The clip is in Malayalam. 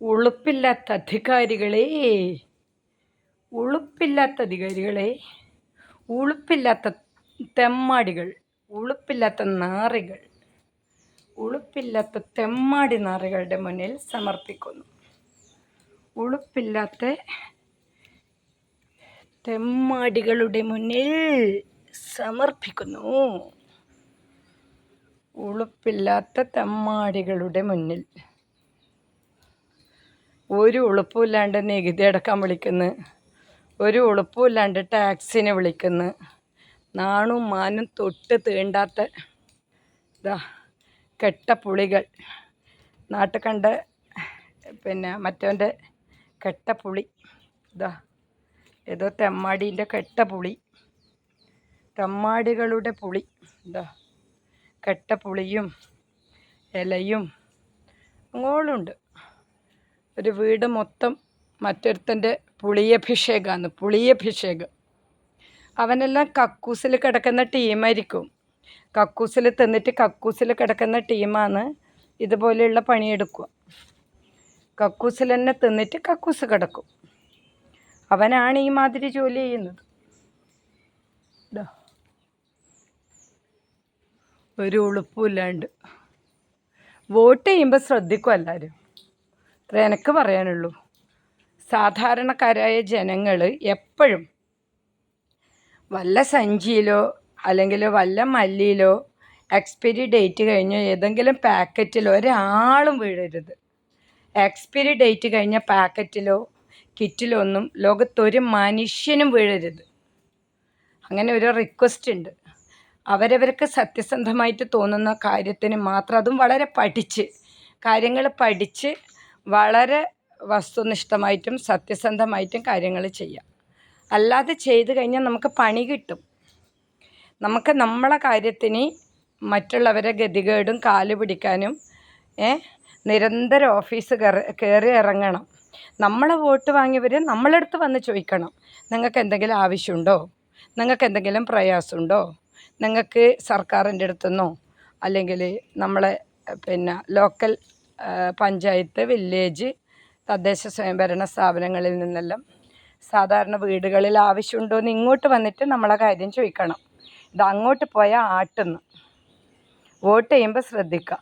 ഉളുപ്പില്ലാത്ത അധികാരികളെ, ഉളുപ്പില്ലാത്ത അധികാരികളെ, ഉളുപ്പില്ലാത്ത തെമ്മാടികൾ, ഉളുപ്പില്ലാത്ത നാറികൾ, ഉളുപ്പില്ലാത്ത തെമ്മാടി നാറികളുടെ മുന്നിൽ സമർപ്പിക്കുന്നു. ഉളുപ്പില്ലാത്ത തെമ്മാടികളുടെ മുന്നിൽ സമർപ്പിക്കുന്നു. ഉളുപ്പില്ലാത്ത തെമ്മാടികളുടെ മുന്നിൽ ഒരു ഉളുപ്പുമില്ലാണ്ട് നികുതി അടക്കാൻ വിളിക്കുന്നു, ഒരു ഉളുപ്പുമില്ലാണ്ട് ടാക്സിനെ വിളിക്കുന്നു. നാണും മാനും തൊട്ട് തീണ്ടാത്ത ഇതാ കെട്ടപ്പുളികൾ. നാട്ടിൽ കണ്ട മറ്റവൻ്റെ കെട്ടപ്പുളി. ഇതാ ഏതോ തെമ്മാടീൻ്റെ കെട്ടപ്പുളി, തെമ്മാടികളുടെ പുളി. ഇതാ കെട്ടപ്പുളിയും ഇലയും അങ്ങോളുണ്ട്. ഒരു വീട് മൊത്തം മറ്റൊരുത്തൻ്റെ പുളിയഭിഷേകമാണ്, പുളിയഭിഷേകം. അവനെല്ലാം കക്കൂസിൽ കിടക്കുന്ന ടീമായിരിക്കും. കക്കൂസിൽ തിന്നിട്ട് കക്കൂസിൽ കിടക്കുന്ന ടീമാണ് ഇതുപോലെയുള്ള പണിയെടുക്കുക. കക്കൂസിൽ തന്നെ തിന്നിട്ട് കക്കൂസ് കിടക്കും. അവനാണ് ഈ മാതിരി ജോലി ചെയ്യുന്നത്. ഒരു ഉളുപ്പുമില്ലാണ്ട് വോട്ട് ചെയ്യുമ്പോൾ ശ്രദ്ധിക്കും എല്ലാവരും. അത്ര എനിക്ക് പറയാനുള്ളൂ. സാധാരണക്കാരായ ജനങ്ങൾ എപ്പോഴും വല്ല സഞ്ചിയിലോ അല്ലെങ്കിൽ വല്ല മല്ലിയിലോ എക്സ്പയറി ഡേറ്റ് കഴിഞ്ഞ ഏതെങ്കിലും പാക്കറ്റിലോ ഒരാളും വീഴരുത്. എക്സ്പയറി ഡേറ്റ് കഴിഞ്ഞ പാക്കറ്റിലോ കിറ്റിലോ ഒന്നും ലോകത്തൊരു മനുഷ്യനും വീഴരുത്. അങ്ങനെ ഒരു റിക്വസ്റ്റ് ഉണ്ട്. അവരവർക്ക് സത്യസന്ധമായിട്ട് തോന്നുന്ന കാര്യത്തിന് മാത്രം, അതും വളരെ കാര്യങ്ങൾ പഠിച്ച് വളരെ വസ്തുനിഷ്ഠമായിട്ടും സത്യസന്ധമായിട്ടും കാര്യങ്ങൾ ചെയ്യാം. അല്ലാതെ ചെയ്ത് കഴിഞ്ഞാൽ നമുക്ക് പണി കിട്ടും. നമുക്ക് നമ്മളെ കാര്യത്തിന് മറ്റുള്ളവരെ ഗതികേടും കാല് പിടിക്കാനും നിരന്തരം ഓഫീസ് കയറി ഇറങ്ങണം. നമ്മളെ വോട്ട് വാങ്ങിയവർ നമ്മളടുത്ത് വന്ന് ചോദിക്കണം, നിങ്ങൾക്ക് എന്തെങ്കിലും ആവശ്യമുണ്ടോ, നിങ്ങൾക്ക് എന്തെങ്കിലും പ്രയാസമുണ്ടോ, നിങ്ങൾക്ക് സർക്കാരിൻ്റെ അടുത്തുനിന്നോ അല്ലെങ്കിൽ നമ്മളെ ലോക്കൽ പഞ്ചായത്ത്, വില്ലേജ്, തദ്ദേശ സ്വയംഭരണ സ്ഥാപനങ്ങളിൽ നിന്നെല്ലാം സാധാരണ വീടുകളിൽ ആവശ്യമുണ്ടോ എന്ന് ഇങ്ങോട്ട് വന്നിട്ട് നമ്മളെ കാര്യം ചോദിക്കണം. ഇത് അങ്ങോട്ട് പോയാൽ ആട്ടുന്നു. വോട്ട് ചെയ്യുമ്പോൾ ശ്രദ്ധിക്കുക.